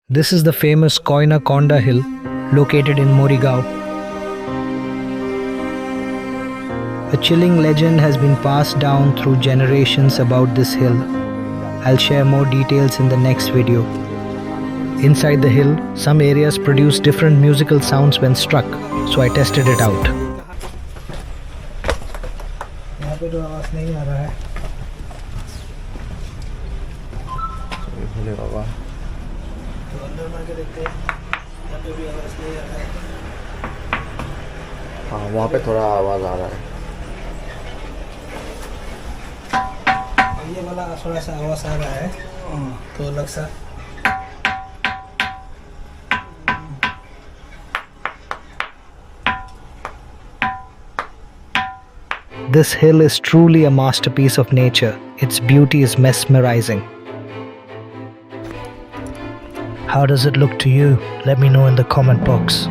This is the famous Koina Konda hill located in Morigaon. A chilling legend has been passed down through generations about this hill. I'll share more details in the next video. Inside the hill, some areas produce different musical sounds when struck, so I tested it out. यहाँ पे तो आवाज नहीं आ रहा है। बाबा तो अंदर मार के देखते हैं, यहाँ पे भी आवाज नहीं आ रहा है। हाँ, वहाँ पे थोड़ा आवाज आ रहा है। ये वाला थोड़ा सा आवाज आ रहा है, तो अलग सा। This hill is truly a masterpiece of nature. Its beauty is mesmerizing. How does it look to you? Let me know in the comment box.